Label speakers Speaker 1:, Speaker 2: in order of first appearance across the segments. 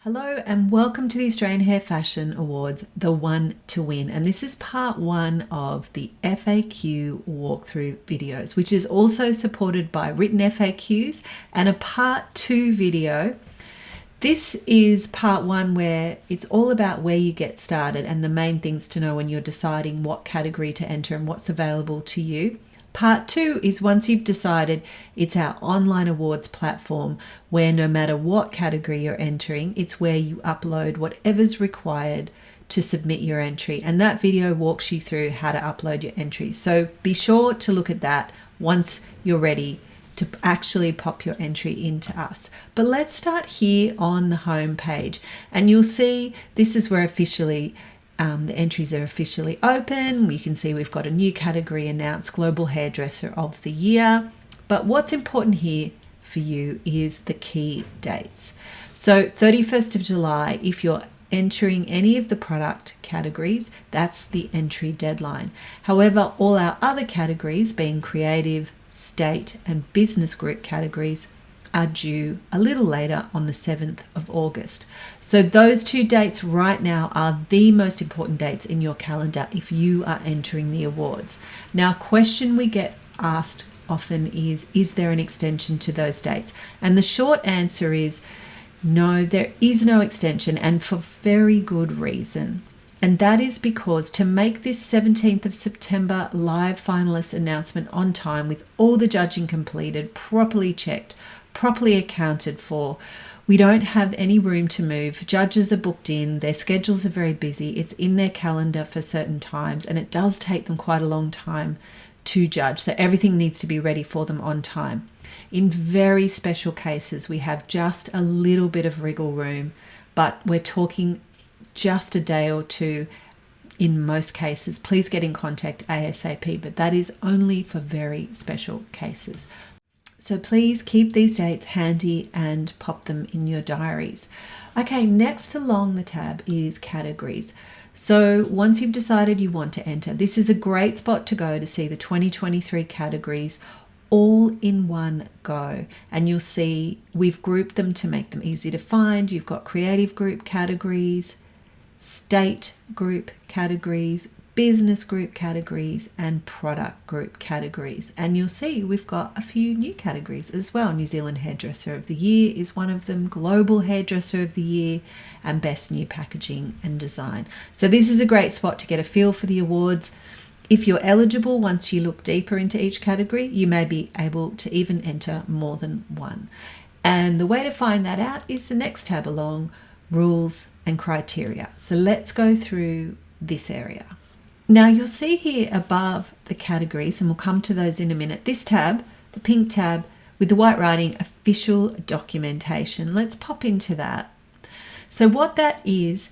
Speaker 1: Hello and welcome to the Australian Hair Fashion Awards, the one to win. And this is part one of the FAQ walkthrough videos, which is also supported by written FAQs and a part two video. This is part one where it's all about where you get started and the main things to know when you're deciding what category to enter and what's available to you. Part two is once you've decided, it's our online awards platform where no matter what category you're entering, it's where you upload whatever's required to submit your entry. And that video walks you through how to upload your entry. So be sure to look at that once you're ready to actually pop your entry into us. But let's start here on the home page, and you'll see this is where officially the entries are officially open. We can see we've got a new category announced, Global Hairdresser of the Year. But what's important here for you is the key dates. So 31st of July, if you're entering any of the product categories, that's the entry deadline. However, all our other categories, being creative, state and business group categories, are due a little later on the 7th of August. So those two dates right now are the most important dates in your calendar if you are entering the awards. Now, a question we get asked often is there an extension to those dates? And the short answer is no, there is no extension, and for very good reason. And that is because to make this 17th of September live finalist announcement on time with all the judging completed, properly checked, properly accounted for, we don't have any room to move. Judges are booked in, their schedules are very busy, it's in their calendar for certain times, and it does take them quite a long time to judge. So everything needs to be ready for them on time. In very special cases, we have just a little bit of wriggle room, but we're talking just a day or two in most cases. Please get in contact ASAP, but that is only for very special cases. So please keep these dates handy and pop them in your diaries. Okay, next along the tab is categories. So once you've decided you want to enter, this is a great spot to go to see the 2023 categories all in one go. And you'll see we've grouped them to make them easy to find. You've got creative group categories, state group categories, business group categories, and product group categories. And you'll see we've got a few new categories as well. New Zealand Hairdresser of the Year is one of them, Global Hairdresser of the Year, and Best New Packaging and Design. So this is a great spot to get a feel for the awards. If you're eligible, once you look deeper into each category, you may be able to even enter more than one. And the way to find that out is the next tab along, Rules and Criteria. So let's go through this area. Now you'll see here above the categories, and we'll come to those in a minute, this tab, the pink tab with the white writing, official documentation. Let's pop into that. So what that is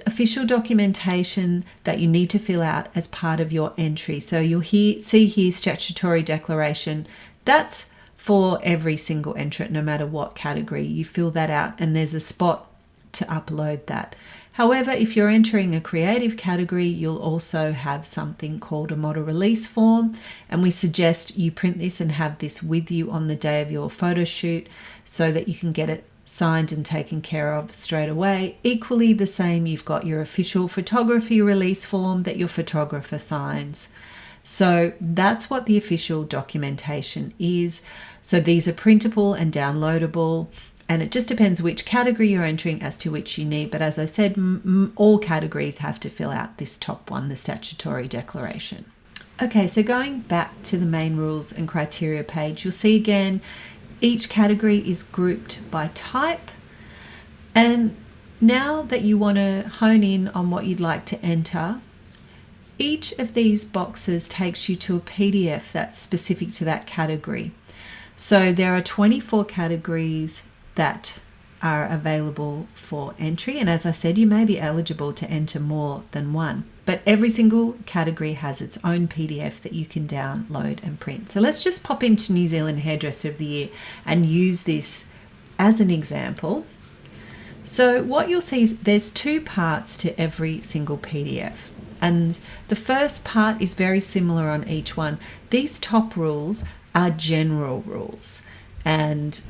Speaker 1: official documentation that you need to fill out as part of your entry. So you'll see here statutory declaration. That's for every single entrant, no matter what category. You fill that out and there's a spot to upload that. However, if you're entering a creative category, you'll also have something called a model release form, and we suggest you print this and have this with you on the day of your photo shoot so that you can get it signed and taken care of straight away. Equally the same, you've got your official photography release form that your photographer signs. So that's what the official documentation is. So these are printable and downloadable. And it just depends which category you're entering as to which you need. But as I said, all categories have to fill out this top one, the statutory declaration. Okay, so going back to the main rules and criteria page, you'll see again, each category is grouped by type. And now that you want to hone in on what you'd like to enter, each of these boxes takes you to a PDF that's specific to that category. So there are 24 categories that are available for entry, and as I said, you may be eligible to enter more than one, but every single category has its own PDF that you can download and print. So let's just pop into New Zealand Hairdresser of the Year and use this as an example. So what you'll see is there's two parts to every single PDF, and the first part is very similar on each one. These top rules are general rules, and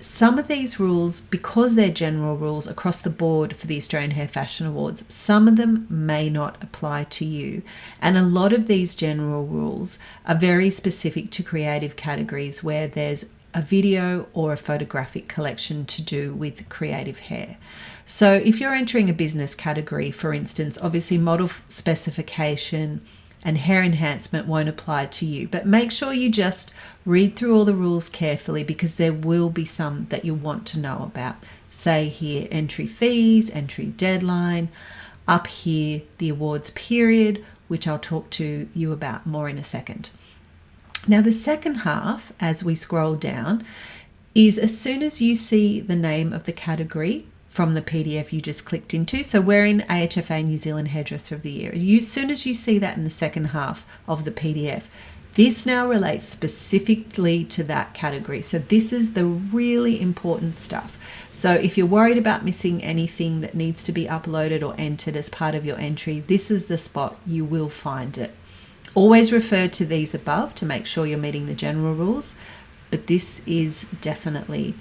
Speaker 1: some of these rules, because they're general rules across the board for the Australian Hair Fashion Awards, some of them may not apply to you. And a lot of these general rules are very specific to creative categories where there's a video or a photographic collection to do with creative hair. So if you're entering a business category, for instance, obviously model specification and hair enhancement won't apply to you, but make sure you just read through all the rules carefully, because there will be some that you want to know about. Say here, entry fees, entry deadline, up here, the awards period, which I'll talk to you about more in a second. Now, the second half, as we scroll down, is as soon as you see the name of the category from the PDF you just clicked into. So we're in AHFA New Zealand Hairdresser of the Year. As soon as you see that in the second half of the PDF, this now relates specifically to that category. So this is the really important stuff. So if you're worried about missing anything that needs to be uploaded or entered as part of your entry, this is the spot you will find it. Always refer to these above to make sure you're meeting the general rules, but this is definitely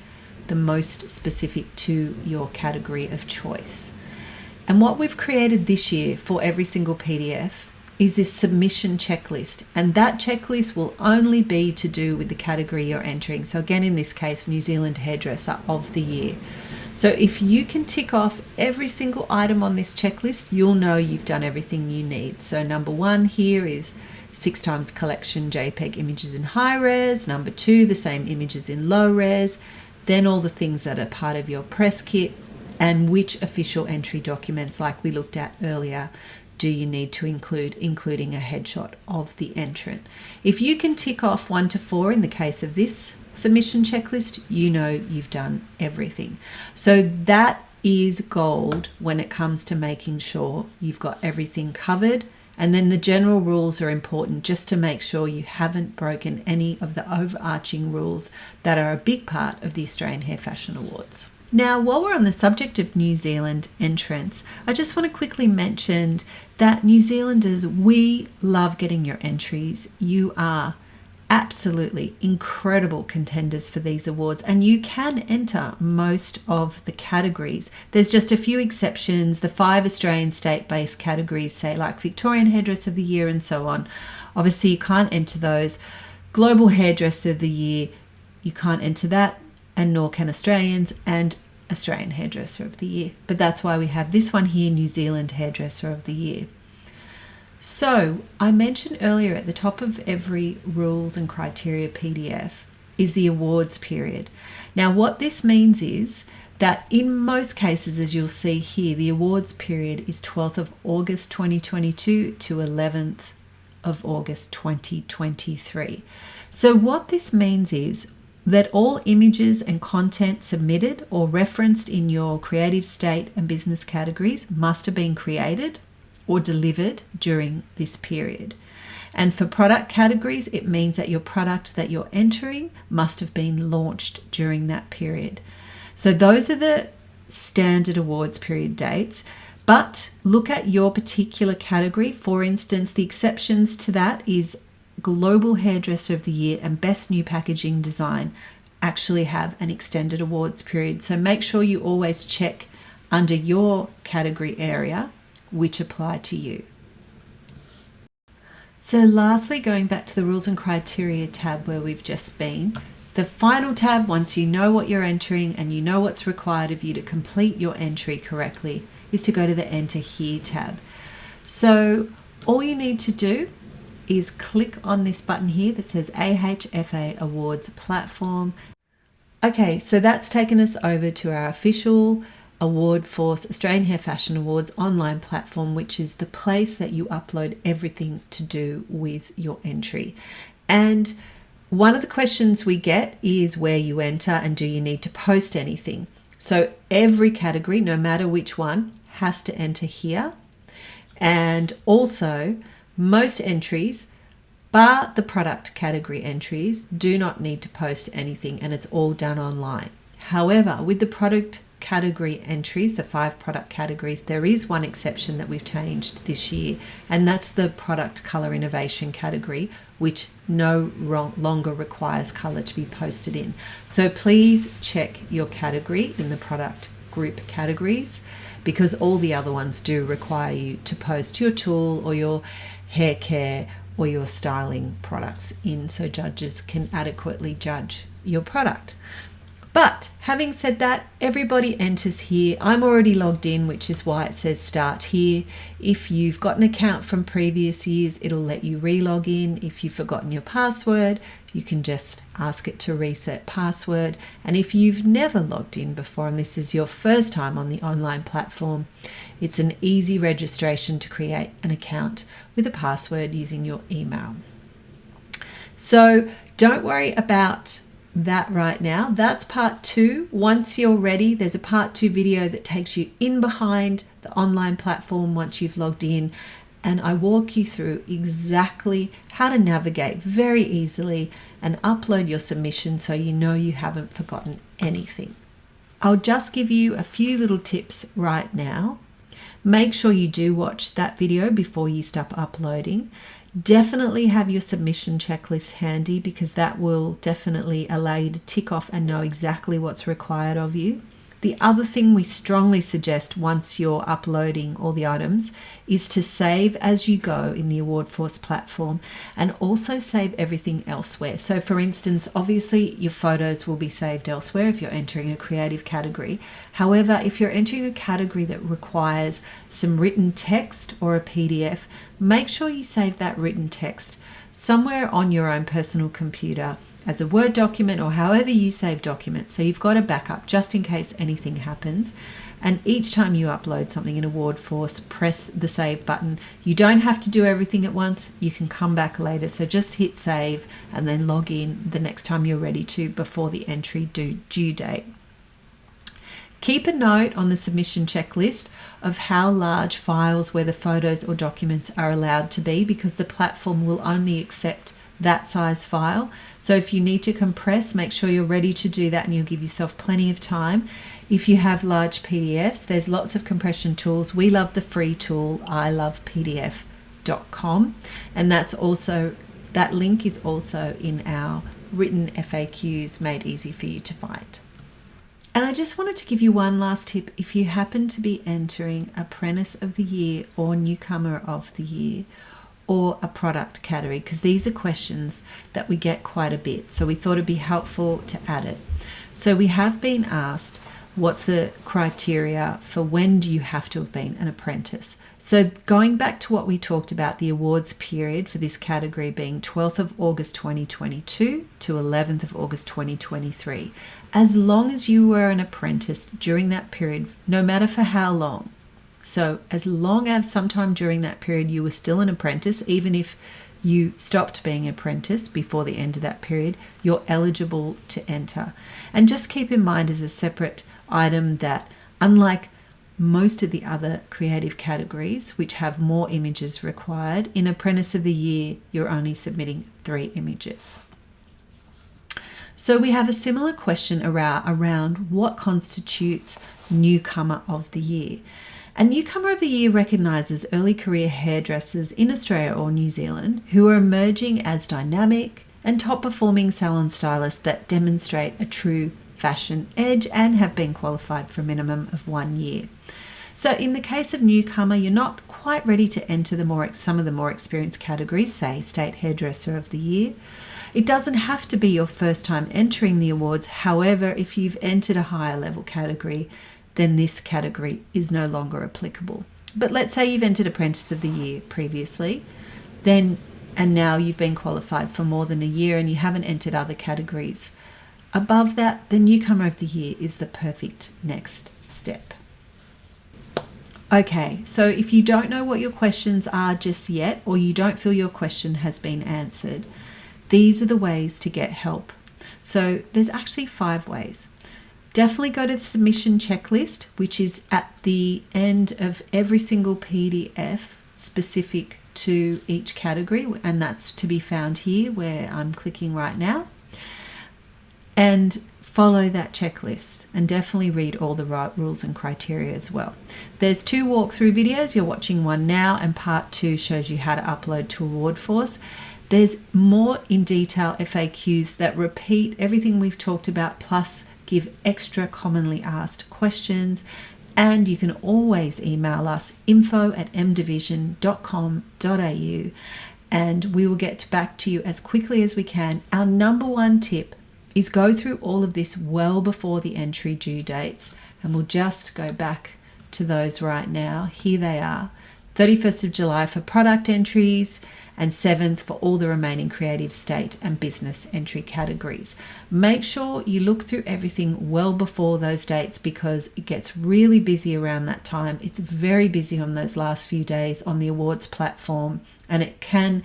Speaker 1: the most specific to your category of choice. And what we've created this year for every single PDF is this submission checklist, and that checklist will only be to do with the category you're entering. So again, in this case, New Zealand Hairdresser of the Year. So if you can tick off every single item on this checklist, you'll know you've done everything you need. So number 1 here is 6x collection JPEG images in high res. Number 2, the same images in low res. Then all the things that are part of your press kit, and which official entry documents, like we looked at earlier, do you need to include, including a headshot of the entrant. If you can tick off 1 to 4 in the case of this submission checklist, you know you've done everything. So that is gold when it comes to making sure you've got everything covered. And then the general rules are important just to make sure you haven't broken any of the overarching rules that are a big part of the Australian Hair Fashion Awards. Now, while we're on the subject of New Zealand entrants, I just want to quickly mention that New Zealanders, we love getting your entries. You are absolutely incredible contenders for these awards, and you can enter most of the categories. There's just a few exceptions. The 5 Australian state-based categories, say like Victorian Hairdresser of the Year and so on, obviously you can't enter those. Global Hairdresser of the Year, you can't enter that, and nor can Australians, and Australian Hairdresser of the Year. But that's why we have this one here, New Zealand Hairdresser of the Year. So I mentioned earlier at the top of every rules and criteria PDF is the awards period. Now what this means is that in most cases, as you'll see here, the awards period is 12th of August 2022 to 11th of August 2023. So what this means is that all images and content submitted or referenced in your creative, state and business categories must have been created or delivered during this period. And for product categories, it means that your product that you're entering must have been launched during that period. So those are the standard awards period dates, but look at your particular category. For instance, the exceptions to that is Global Hairdresser of the Year and Best New Packaging Design actually have an extended awards period. So make sure you always check under your category area which apply to you. So lastly, going back to the rules and criteria tab where we've just been, the final tab, once you know what you're entering and you know what's required of you to complete your entry correctly, is to go to the Enter Here tab. So all you need to do is click on this button here that says AHFA Awards Platform. Okay, so that's taken us over to our official Award Force Australian Hair Fashion Awards online platform, which is the place that you upload everything to do with your entry. And one of the questions we get is where you enter and do you need to post anything. So every category, no matter which one, has to enter here. And also most entries, bar the product category entries, do not need to post anything, and it's all done online. However, with the product category entries, the 5 product categories, there is one exception that we've changed this year, and that's the product color innovation category, which no longer requires color to be posted in. So please check your category in the product group categories, because all the other ones do require you to post your tool or your hair care or your styling products in, so judges can adequately judge your product. But having said that, everybody enters here. I'm already logged in, which is why it says start here. If you've got an account from previous years, it'll let you re-log in. If you've forgotten your password, you can just ask it to reset password. And if you've never logged in before and this is your first time on the online platform, it's an easy registration to create an account with a password using your email. So don't worry about that right now. That's part 2. Once you're ready, there's a part 2 video that takes you in behind the online platform once you've logged in, and I walk you through exactly how to navigate very easily and upload your submission so you know you haven't forgotten anything. I'll just give you a few little tips right now. Make sure you do watch that video before you stop uploading. Definitely have your submission checklist handy, because that will definitely allow you to tick off and know exactly what's required of you. The other thing we strongly suggest once you're uploading all the items is to save as you go in the AHFA23 platform, and also save everything elsewhere. So for instance, obviously your photos will be saved elsewhere if you're entering a creative category. However, if you're entering a category that requires some written text or a PDF, make sure you save that written text somewhere on your own personal computer as a Word document or however you save documents. So you've got a backup just in case anything happens. And each time you upload something in AHFA23, press the save button. You don't have to do everything at once. You can come back later. So just hit save and then log in the next time you're ready to, before the entry due date. Keep a note on the submission checklist of how large files, whether photos or documents, are allowed to be, because the platform will only accept that size file. So if you need to compress, make sure you're ready to do that, and you'll give yourself plenty of time. If you have large PDFs, there's lots of compression tools. We love the free tool, ilovepdf.com, and that link is also in our written FAQs made easy for you to find. And I just wanted to give you one last tip. If you happen to be entering Apprentice of the Year or Newcomer of the Year, or a product category, because these are questions that we get quite a bit, so we thought it'd be helpful to add it. So we have been asked, what's the criteria for when do you have to have been an apprentice? So going back to what we talked about, the awards period for this category being 12th of August 2022 to 11th of August 2023. As long as you were an apprentice during that period, no matter for how long, so as long as sometime during that period you were still an apprentice, even if you stopped being an apprentice before the end of that period, you're eligible to enter. And just keep in mind as a separate item that, unlike most of the other creative categories, which have more images required, in Apprentice of the Year, you're only submitting 3 images. So we have a similar question around what constitutes Newcomer of the Year. A Newcomer of the Year recognises early career hairdressers in Australia or New Zealand who are emerging as dynamic and top performing salon stylists that demonstrate a true fashion edge and have been qualified for a minimum of 1 year. So in the case of Newcomer, you're not quite ready to enter some of the more experienced categories, say State Hairdresser of the Year. It doesn't have to be your first time entering the awards. However, if you've entered a higher level category, then this category is no longer applicable. But let's say you've entered Apprentice of the Year previously, and now you've been qualified for more than a year and you haven't entered other categories. Above that, the Newcomer of the Year is the perfect next step. Okay, so if you don't know what your questions are just yet, or you don't feel your question has been answered, these are the ways to get help. So there's actually 5 ways. Definitely go to the submission checklist, which is at the end of every single PDF specific to each category, and that's to be found here where I'm clicking right now. And follow that checklist and definitely read all the right rules and criteria as well. There's 2 walkthrough videos. You're watching one now, and part 2 shows you how to upload to AwardForce. There's more in detail FAQs that repeat everything we've talked about, plus give extra commonly asked questions. And you can always email us info@mdivision.com.au, and we will get back to you as quickly as we can. Our number 1 tip is go through all of this well before the entry due dates, and we'll just go back to those right now. Here they are: 31st of July for product entries, and 7th for all the remaining creative, state and business entry categories. Make sure you look through everything well before those dates, because it gets really busy around that time. It's very busy on those last few days on the awards platform, and it can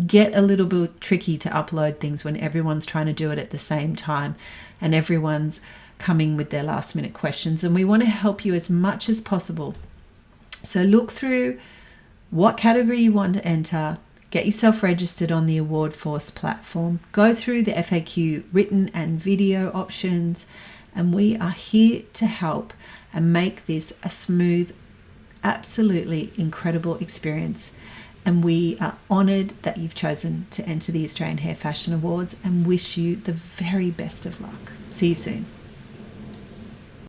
Speaker 1: get a little bit tricky to upload things when everyone's trying to do it at the same time and everyone's coming with their last minute questions, and we want to help you as much as possible. So look through what category you want to enter, get yourself registered on the AwardForce platform, go through the FAQ written and video options, and we are here to help and make this a smooth, absolutely incredible experience. And we are honoured that you've chosen to enter the Australian Hair Fashion Awards, and wish you the very best of luck. See you soon.